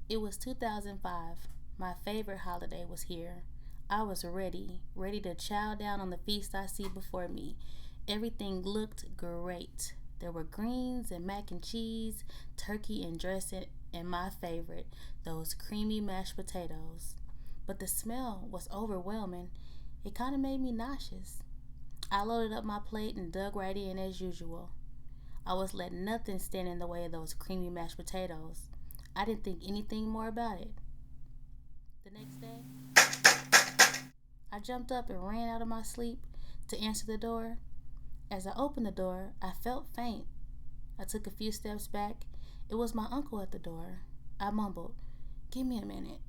It was 2005. My favorite holiday was here. I was ready to chow down on the feast I see before me. Everything looked great. There were greens and mac and cheese, turkey and dressing, and my favorite, those creamy mashed potatoes. But the smell was overwhelming. It kind of made me nauseous. I loaded up my plate and dug right in as usual. I was letting nothing stand in the way of those creamy mashed potatoes. I didn't think anything more about it. The next day, I jumped up and ran out of my sleep to answer the door. As I opened the door, I felt faint. I took a few steps back. It was my uncle at the door. I mumbled, "Give me a minute."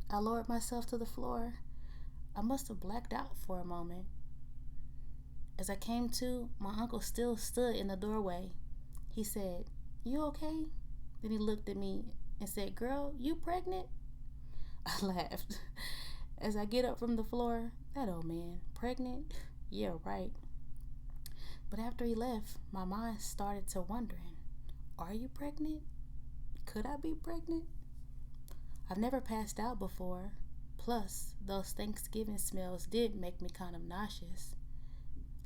I lowered myself to the floor. I must have blacked out for a moment. As I came to, my uncle still stood in the doorway. He said, "You okay?" Then he looked at me and said, "Girl, you pregnant?" I laughed. As I get up from the floor, that old man, pregnant? Yeah, right. But after he left, my mind started to wondering, are you pregnant? Could I be pregnant? I've never passed out before. Plus, those Thanksgiving smells did make me kind of nauseous.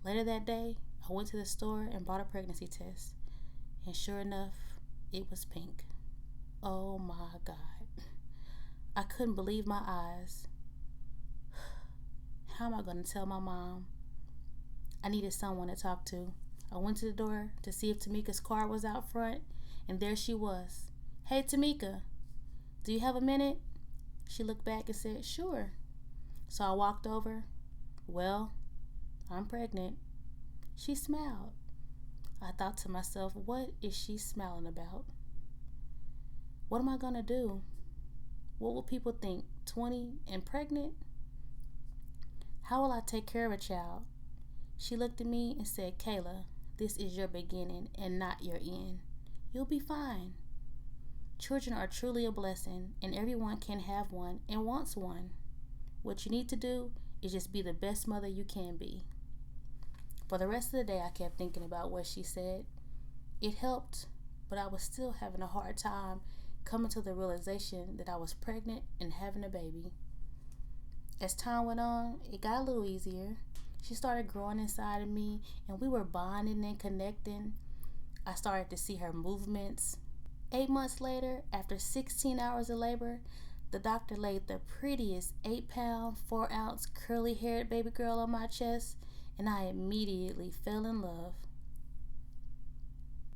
Later that day, I went to the store and bought a pregnancy test. And sure enough, it was pink. Oh my God. I couldn't believe my eyes. How am I going to tell my mom? I needed someone to talk to. I went to the door to see if Tamika's car was out front, and there she was. "Hey, Tamika, do you have a minute?" She looked back and said, "Sure." So I walked over. "Well, I'm pregnant." She smiled. I thought to myself, what is she smiling about? What am I going to do? What will people think? 20 and pregnant? How will I take care of a child? She looked at me and said, "Kayla, this is your beginning and not your end. You'll be fine. Children are truly a blessing, and everyone can have one and wants one. What you need to do is just be the best mother you can be." For the rest of the day, I kept thinking about what she said. It helped, but I was still having a hard time coming to the realization that I was pregnant and having a baby. As time went on, it got a little easier. She started growing inside of me, and we were bonding and connecting. I started to see her movements. 8 months later, after 16 hours of labor, the doctor laid the prettiest 8-pound, 4-ounce curly haired baby girl on my chest, and I immediately fell in love.